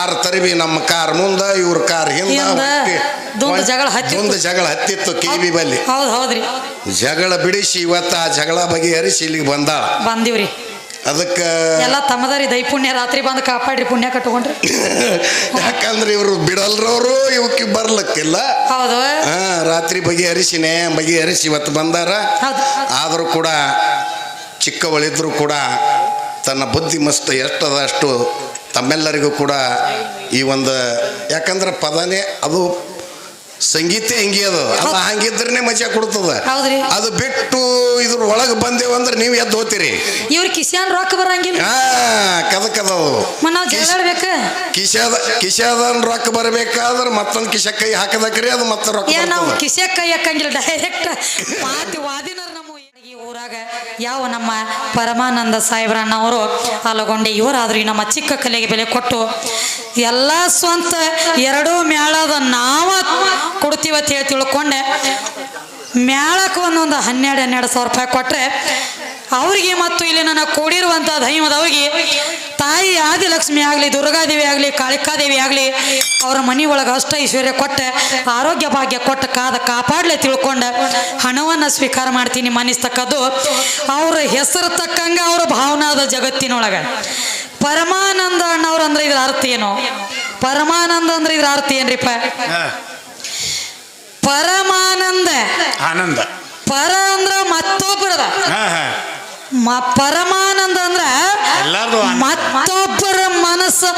Car ತರಿವಿ ನಮ್ಮ car ಮುಂದ ಇವ್ರ ಕಾರ್ ಹಿಂದ ಜಗಳ ಹತ್ತಿತ್ತು ಕೆಬಿ ಬಲ್ಲಿ. ಹೌದ್ರಿ. ಜಗಳ ಬಿಡಿಸಿ ಇವತ್ತ ಆ ಜಗಳ ಬಗೆಹರಿಸಿ ಇಲ್ಲಿಗೆ ಬಂದಿವ್ರಿ. ಅದಕ್ಕ ಎಲ್ಲ ತಮ್ಮದಾರಿ ದೈ ಪುಣ್ಯ ರಾತ್ರಿ ಬಂದು ಕಾಪಾಡ್ರಿ ಪುಣ್ಯ ಕಟ್ಕೊಂಡ್ರಿ. ಯಾಕಂದ್ರೆ ಇವ್ರು ಬಿಡಲ್ರವ್ರು ಇವಕ್ಕೆ ಬರ್ಲಕ್ಕಿಲ್ಲ. ಹೌದು. ರಾತ್ರಿ ಬಗೆಹರಿಸಿ ಇವತ್ತು ಬಂದಾರ. ಆದರೂ ಕೂಡ ಚಿಕ್ಕವಳಿದ್ರು ಕೂಡ ತನ್ನ ಬುದ್ಧಿ ಮಸ್ತ್ ಎಷ್ಟದ ಅಷ್ಟು ತಮ್ಮೆಲ್ಲರಿಗೂ ಕೂಡ ಈ ಒಂದು, ಯಾಕಂದ್ರೆ ಪದನೇ ಅದು ಸಂಗೀತ ಹೆಂಗಿ ಅದು ಹಂಗಿದ್ರೇ ಮಜಾ ಕೊಡ್ತದ. ಅದು ಬಿಟ್ಟು ಇದ್ರ ಒಳಗೆ ಬಂದೇವಂದ್ರೆ ನೀವು ಎದ್ದು ಹೋಗ್ತೀರಿ. ಇವ್ರ ಕಿಶಾನ್ ರೊಕ್ಕ ಬರಂಗಿಲ್ಲ. ಕದಕದವು ಕಿಶಾದನ್ ರೊಕ್ಕ ಬರಬೇಕಾದ್ರೆ ಮತ್ತೊಂದು ಕಿಶ ಕೈ ಹಾಕದಕ್ರಿ ಅದು ಮತ್ತೆ ರೊಕ್ಕ. ನಾವು ಕಿಶ ಕೈ ಹಾಕಂಗಿಲ್ಲ, ಡೈರೆಕ್ಟ್ ವಾದಿನರ್. ಊರಾಗ ಯಾವ ನಮ್ಮ ಪರಮಾನಂದ ಸಾಹೇಬ್ರಣ್ಣವರು ಅಲಗೊಂಡೆ ಇವರಾದ್ರೂ ನಮ್ಮ ಚಿಕ್ಕ ಕಲೆಗೆ ಬೆಲೆ ಕೊಟ್ಟು ಎಲ್ಲ ಸ್ವಂತ ಎರಡೂ ಮೇಳದ ನಾವ ಕೊಡ್ತೀವತ್ತು ಹೇಳಿ ತಿಳ್ಕೊಂಡೆ. ಮೇಳಕ್ಕೆ ಒಂದೊಂದು 12,000 ರೂಪಾಯಿ ಕೊಟ್ಟರೆ ಅವ್ರಿಗೆ ಮತ್ತು ಇಲ್ಲಿ ನನ್ನ ಕೂಡಿರುವಂಥ ದೈವದವ್ರಿಗೆ ತಾಯಿ ಆದಿಲಕ್ಷ್ಮಿ ಆಗಲಿ, ದುರ್ಗಾದೇವಿ ಆಗಲಿ, ಕಾಳಿಕಾದೇವಿ ಆಗಲಿ ಅವರ ಮನೆ ಒಳಗೆ ಅಷ್ಟ ಐಶ್ವರ್ಯ ಕೊಟ್ಟೆ, ಆರೋಗ್ಯ ಭಾಗ್ಯ ಕೊಟ್ಟ ಕಾಪಾಡಲೆ ತಿಳ್ಕೊಂಡೆ ಹಣವನ್ನು ಸ್ವೀಕಾರ ಮಾಡ್ತೀನಿ ಮನಿಸ್ತಕ್ಕದ್ದು. ಅವ್ರ ಹೆಸರು ತಕ್ಕಂಗೆ ಅವ್ರ ಭಾವನಾದ ಜಗತ್ತಿನೊಳಗೆ ಪರಮಾನಂದ ಅಣ್ಣವ್ರು ಅಂದ್ರೆ ಇದ್ರ ಅರ್ಥ ಏನು? ಪರಮಾನಂದ ಅಂದ್ರೆ ಇದ್ರ ಅರ್ಥ ಏನ್ರಿಪ್ಪ? ಪರಮಾನಂದ ಆನಂದ. ಪರ ಅಂದ್ರ ಮತ್ತೊಬ್ಬರದ, ಪರಮಾನಂದ ಅಂದ್ರ ಮತ್ತೊಬ್ಬರ ಮನಸ್ಸು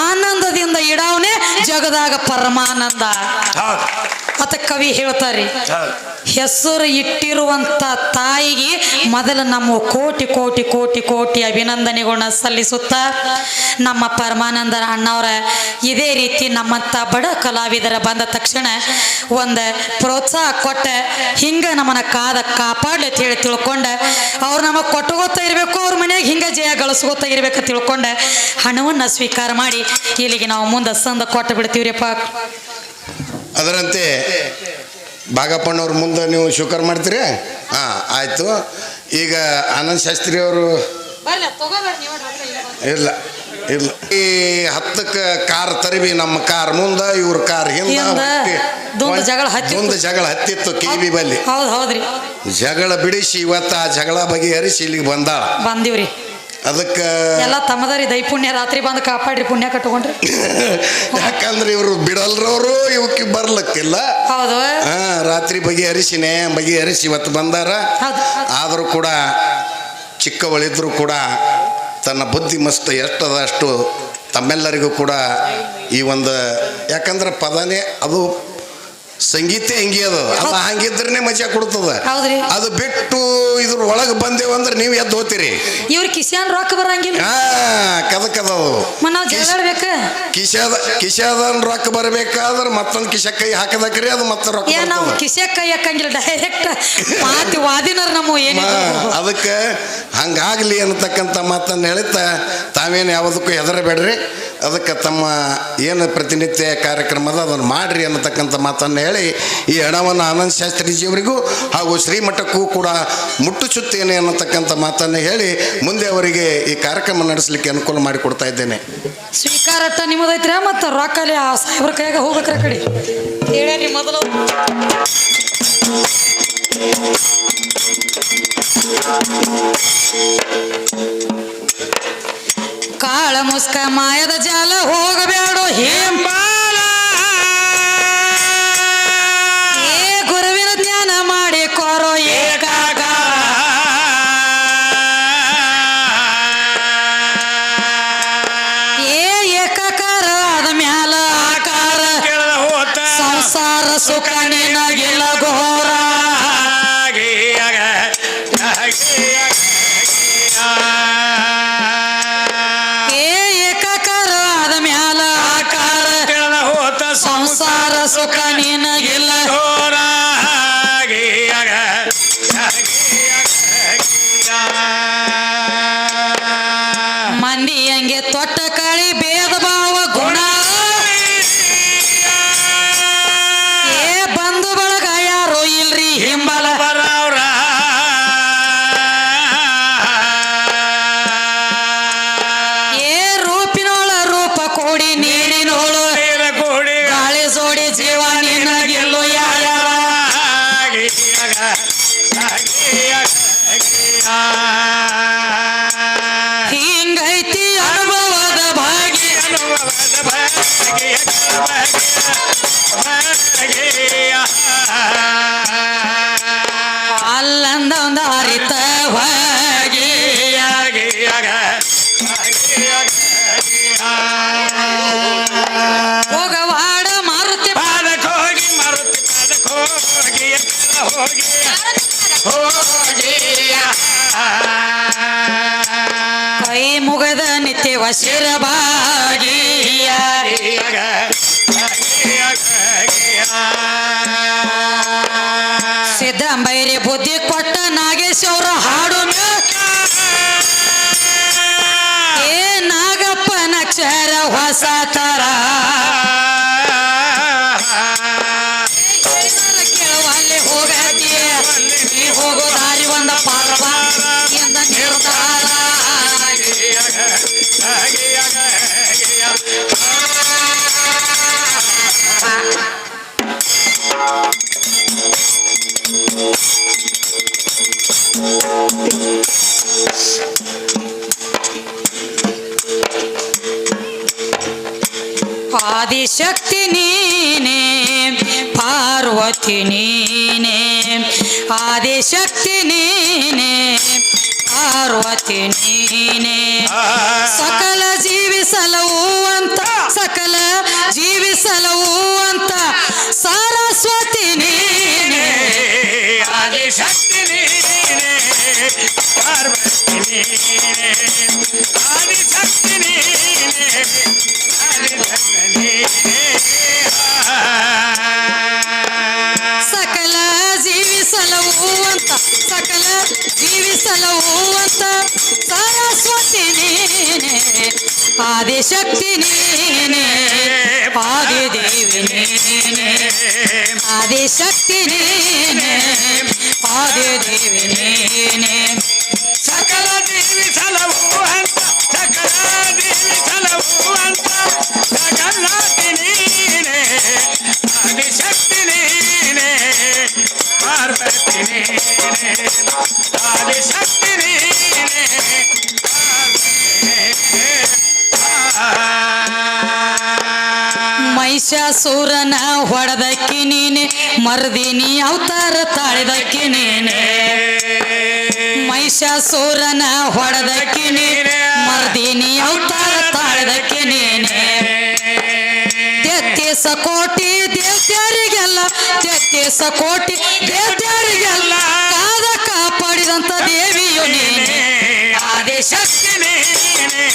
ಆನಂದದಿಂದ ಇಡವನೇ ಜಗದಾಗ ಪರಮಾನಂದ ಅಂತ ಕವಿ ಹೇಳ್ತಾರೆ. ಹೆಸರು ಇಟ್ಟಿರುವಂತ ತಾಯಿಗೆ ಮೊದಲು ನಮ್ಮ ಕೋಟಿ ಕೋಟಿ ಕೋಟಿ ಕೋಟಿ ಅಭಿನಂದನೆಗಳನ್ನ ಸಲ್ಲಿಸುತ್ತಾ ನಮ್ಮ ಪರಮಾನಂದ ಅಣ್ಣವರ ಇದೇ ರೀತಿ ನಮ್ಮಂತ ಬಡ ಕಲಾವಿದರ ಬಂದ ತಕ್ಷಣ ಒಂದು ಪ್ರೋತ್ಸಾಹ ಕೊಟ್ಟ ಹಿಂಗ ನಮ್ಮನ್ನ ಕಾಪಾಡ್ಲಿ ಅಂತ ಹೇಳಿ ತಿಳ್ಕೊಂಡೆ ಅವ್ರು ನಮಗೆ ಕೊಟ್ಟುಗೋತಾ ಇರಬೇಕು, ಅವ್ರ ಮನೆಯಾಗ ಹಿಂಗ ಜಯ ಗಳಿಸ್ಕೋತಾ ಇರ್ಬೇಕು ತಿಳ್ಕೊಂಡೆ ಹಣವನ್ನು ಸ್ವೀಕಾರ ಮಾಡಿ ಇಲ್ಲಿಗೆ ನಾವು ಮುಂದೆ ಸಂದ ಕೊಟ್ಟು ಬಿಡ್ತೀವ್ರಿಪ್ಪ. ಅದರಂತೆ ಭಾಗಪ್ಪಣ್ಣವ್ರ ಮುಂದೆ ನೀವು ಸ್ವೀಕಾರ ಮಾಡ್ತೀರಿ. ಆಯ್ತು. ಈಗ ಆನಂದ್ ಶಾಸ್ತ್ರಿ ಅವರು ಇಲ್ಲ ಈ 10ಕ್ಕೆ ಕಾರ್ ತರಿವಿ ನಮ್ಮ ಕಾರ್ ಮುಂದ ಇವ್ರ ಕಾರ್ ಹಿಂದ ಜಗಳ ಹತ್ತಿತ್ತು ಕೆಬಿ ಬಲ್ಲಿ. ಹೌದ್ರಿ. ಜಗಳ ಬಿಡಿಸಿ ಇವತ್ತ ಆ ಜಗಳ ಬಗೆಹರಿಸಿ ಇಲ್ಲಿಗೆ ಬಂದಿವ್ರಿ. ಅದಕ್ಕೆ ಎಲ್ಲ ತಮ್ಮದಾರಿ ದೈ ಪುಣ್ಯ ರಾತ್ರಿ ಬಂದು ಕಾಪಾಡ್ರಿ ಪುಣ್ಯ ಕಟ್ಕೊಂಡ್ರಿ. ಯಾಕಂದ್ರೆ ಇವ್ರು ಬಿಡಲ್ರವ್ರು ಇವಕ್ಕೆ ಬರ್ಲಕ್ಕಿಲ್ಲ. ಹೌದು. ರಾತ್ರಿ ಬಗೆಹರಿಸಿ ಇವತ್ತು ಬಂದಾರ. ಆದರೂ ಕೂಡ ಚಿಕ್ಕವಳಿದ್ರು ಕೂಡ ತನ್ನ ಬುದ್ಧಿ ಮಸ್ತ್ ಎಷ್ಟದ ಅಷ್ಟು ತಮ್ಮೆಲ್ಲರಿಗೂ ಕೂಡ ಈ ಒಂದು, ಯಾಕಂದ್ರೆ ಪದನೇ ಅದು ಸಂಗೀತ ಹೆಂಗಿ ಅದು ಹಂಗಿದ್ರೇ ಮಜಾ ಕೊಡ್ತದ. ಅದು ಬಿಟ್ಟು ಇದ್ರ ಒಳಗೆ ಬಂದೇವಂದ್ರೆ ನೀವು ಎದ್ದು ಹೋಗ್ತೀರಿ. ಇವ್ರ ಕಿಶಾನ್ ರೊಕ್ಕ ಬರಂಗಿಲ್ಲ. ಕದಕದವು ಕಿಶಾದನ್ ರೊಕ್ಕ ಬರಬೇಕಾದ್ರೆ ಮತ್ತೊಂದು ಕಿಶ ಕೈ ಹಾಕದಕ್ರಿ ಅದು ಮತ್ತೆ ರೊಕ್ಕ. ನಾವು ಕಿಶ ಕೈ ಹಾಕಂಗಿಲ್ಲ, ಡೈರೆಕ್ಟ್ ವಾದಿನರ್ ನಮ್ಮ ಏನು. ಅದಕ್ಕೆ ಹಂಗಾಗ್ಲಿ ಅನ್ನತಕ್ಕಂಥ ಮಾತನ್ನು ಹೇಳುತ್ತಾ ತಾವೇನು ಯಾವುದಕ್ಕೂ ಹೆದರಬೇಡ್ರಿ. ಅದಕ್ಕೆ ತಮ್ಮ ಏನು ಪ್ರತಿನಿತ್ಯ ಕಾರ್ಯಕ್ರಮದ ಅದನ್ನು ಮಾಡ್ರಿ ಅನ್ನತಕ್ಕಂಥ ಮಾತನ್ನು ಹೇಳಿ ಈ ಹಣವನ್ನು ಆನಂದ್ ಶಾಸ್ತ್ರೀಜಿಯವರಿಗೂ ಹಾಗೂ ಶ್ರೀಮಠಕ್ಕೂ ಕೂಡ ಮುಟ್ಟುಚುತ್ತೇನೆ ಅನ್ನತಕ್ಕಂಥ ಮಾತನ್ನು ಹೇಳಿ ಮುಂದೆ ಅವರಿಗೆ ಈ ಕಾರ್ಯಕ್ರಮ ನಡೆಸಲಿಕ್ಕೆ ಅನುಕೂಲ ಮಾಡಿಕೊಡ್ತಾ ಇದ್ದೇನೆ. ಸ್ವೀಕಾರಟ್ಟ ನಿಮ್ಮದೈತ್ರ ಮತ್ತು ರೊಕ್ಕಲ್ಲಿ ಆ ಸಾಹೇಬ್ರ ಕೈಯಾಗ ಹೋಗ್ಬೇಕ್ರ ಕಡೆ ಹೇಳಿ ಮೊದಲು. ಕಾಳ ಮುಸ್ಕ ಮಾಯದ ಜಾಲ ಹೋಗಬೇಡ ಹೇಂಬಾಲ, ಏ ಗುರುವಿನ ಜ್ಞಾನ ಮಾಡಿ ಕೋರೋ ಏಕಾಗ, ಏಕಾಕಾರ ಆದ ಮ್ಯಾಲ ಆಕಾರ ಸಂಸಾರ ಸುಖ ನಿನಗಿಲ್ಲ ಘೋರ. ಏಕಾಕಾರ ಆದ ಮ್ಯಾಲ ನೀರಿನೋಳು ಕೂಡಿ ಗಾಳಿ ಸೋಡಿ ಜೀವ ನಿನಗಿಲ್ಲು ಯಾರ ಹಿಂಗೈತಿ ಅನುಭವದ ಭಾಗ್ಯ ಅಲ್ಲಂದ ಒಂದು ಹರಿತ ಹೋಗಿ ಹೋಗವಾಡ ಮಾರುತಿ ಪಾದಕ್ಕೆ ಹೋಗಿ ಮಾರುತಿ ಪಾದಕ್ಕೆ ಹೋಗಿ ಹೋಗಿ ಕೈ ಮುಗದ ನಿತ್ಯವ ಶಿರಬಾಗಿಯ ಸಿದ್ದಂಬೈರಿ ಬುದ್ಧಿ ಕೊಟ್ಟ ನಾಗೇಶ್ ಅವರ ಹಾಡು ಏ ನಾಗಪ್ಪನ ಅಕ್ಷರ ಹೊಸ ತರ ಕೇಳುವಲ್ಲಿ ಹೋಗತಿ ನೀ ಹೋಗೋ ದಾರಿ ಒಂದ ಪಾರ್ವ ಎಂದ ನಿರ್ಧಾರ ಆದಿಶಕ್ತಿ ನೀನೇ ಪಾರ್ವತಿ ನೀನೇ ಆದಿಶಕ್ತಿ ನೀನೇ ಪಾರ್ವತಿ ನೀನೇ ಸಕಲ ಜೀವಿಸಲವು ಅಂತ ಸಕಲ ಜೀವಿಸಲವು ಅಂತ ಸರಸ್ವತಿ ನೀನೇ ಆದಿಶಕ್ತಿ ನೀನೇ ಪಾರ್ವತಿ ನೀನೇ ಆದಿಶಕ್ತಿ ನೀನೇ ಸಕಲ ಜೀವಿಸಲವು ಅಂತ ಸಕಲ ಜೀವಿಸಲವು ಅಂತ ಸರಸ್ವತಿ ನೀನೇ ಆದಿಶಕ್ತಿ ನೀನೇ ಆದಿದೇವಿ ನೀನೇ ಆದಿಶಕ್ತಿ ನೀನೇ ಆದಿದೇವಿ ನೀನೇ ಸಕಲ ಜೀವಿಸಲವು ಅಂತ ಸಕಲ ಜೀವಿಸಲವು ಅಂತ ಜಗನ್ನಾಥಿ ನೀನೇ ಆದಿಶಕ್ತಿ ನೀನೇ ಪಾರ್ವತಿ ನೀನೇ ಆದಿಶಕ್ತಿ ನೀನೇ ಮಹಿಷಾಸುರನ ಹೊಡೆದಕ್ಕಿ ನೀನೆ ಮರ್ದಿನಿ ಅವತಾರ ತಾಳಿದಕ್ಕಿ ನೀನೆ ಮಹಿಷಾಸುರನ ಹೊಡೆದಕ್ಕಿ ನೀನೆ ಮರ್ದಿನಿ ಅವತಾರ ತಾಳಿದಕ್ಕಿ ನೀನೆ ತೆತ್ತಿಸ ಕೋಟಿ ದೇವತೆಯರಿಗೆಲ್ಲ ತೆತ್ತಿಸ ಕೋಟಿ ದೇವತೆಯರಿಗೆಲ್ಲ ಕಾದ ಕಾಪಾಡಿದಂತ ದೇವಿಯು ನೀನೆ ಆದಿಶಕ್ತಿ ನೀನೇ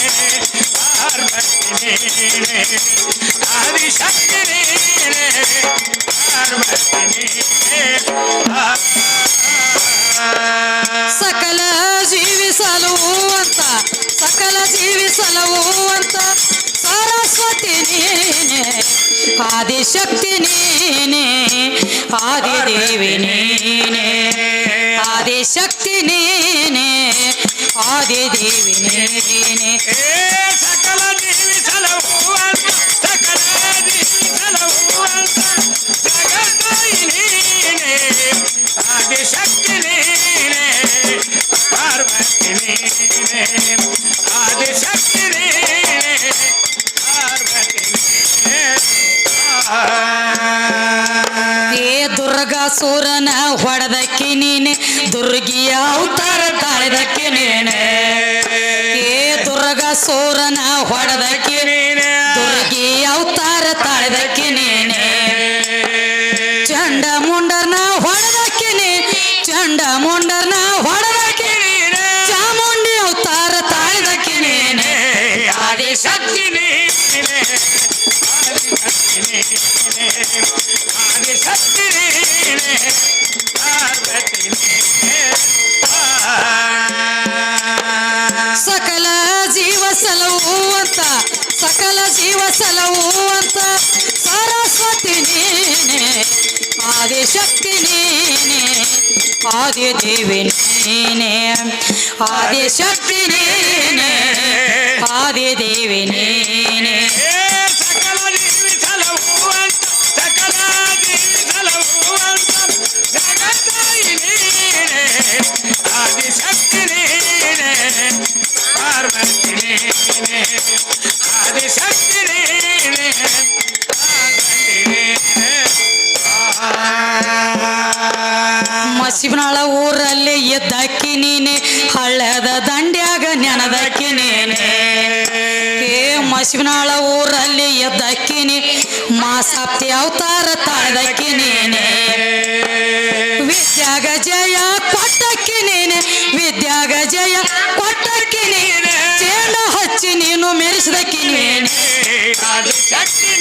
ಪಾರ್ವತಿ ನೀನೇ ಆದಿಶಕ್ತಿ ನೀನೇ ಪಾರ್ವತಿ ನೀನೇ ಸಕಲ ಜೀವಿಸಲವು ಅಂತ ಸಕಲ ಜೀವಿಸಲವು ಅಂತ ಸರಸ್ವತಿ ನೀನೆ ಆದಿಶಕ್ತಿ ನೀನೆ ಆದಿದೇವಿ ನೀನೆ ಆದಿಶಕ್ತಿ ನೀನೆ ಆದಿದೇವಿ ನೀನೆ ಸಕಲ ಜೀವಿಸಲವು ಅಂತ ಸಕಲ ಜೀವಿಸಲವು ಅಂತ ಜಗತ್ತಾಯಿ ನೀನೇ ಆದಿಶಕ್ತಿ ನೀನೇ ಪಾರ್ವತಿ ನೀನೇ ಆದಿಶಕ್ತಿ ನೀನೇ ಪಾರ್ವತಿ ನೀನೇ ಏ ದುರ್ಗಾಸುರನ ಹೊಡೆದಕ್ಕಿ ನೀನೆ ದುರ್ಗಿಯ ಅವತಾರ ತಾಳಿದಕ್ಕಿ ನೀನೆ ಏ ದುರ್ಗಾಸುರನ ಹೊಡೆದಕ್ಕಿ ದುರ್ಗಿ ಅವತಾರ ತಾಳಿದಕ್ಕಿ ನೀನೆ ಚಂಡ ಮುಂಡರ್ನ ಹೊಡೆದಕ್ಕಿ ನೀ ಚಂಡ ಮುಂಡರ್ನ ಹೊಡೆದಕ್ಕಿ ಚಾಮುಂಡಿ ಅವತಾರ ತಾಳಿದಕ್ಕಿ ನೀನೆ ಆದಿಶಕ್ತಿ ನೀನೇ ಆದಿಶಕ್ತಿ ನೀನೇ ಪಾರ್ವತಿ ನೀನೇ ಸಕಲ ಜೀವ ಸಲವು ಅಂತ ಸಕಲ ಜೀವ ಸಲವು ಅಂತ ಸರಸ್ವತಿ ನೀನೆ ಆದಿಶಕ್ತಿ ನೀನೆ ಆದಿದೇವಿ ನೀನೆ ಆದಿಶಕ್ತಿ ನೀನೆ ಆದಿದೇವಿ ನೀನೆ ಮಸಿಬನಾಳ ಊರಲ್ಲಿ ಎದ್ದಕ್ಕಿನಿ ಮಾಸಾಪ್ತಿ ಅವತಾರ ತಾಳ್ದಕ್ಕಿ ನೀನೆ ವಿದ್ಯಾಗ ಜಯ ಕೊಟ್ಟಕ್ಕಿ ನೀನೆ ವಿದ್ಯಾಗ ಜಯ ಕೊಟ್ಟಕ್ಕಿ ನೀನೆ ಚೇಂಡ ಹಚ್ಚಿ ನೀನು ಮೆರೆಸಿದಕ್ಕಿ ನೀನೆ ಆದಿಶಕ್ತಿ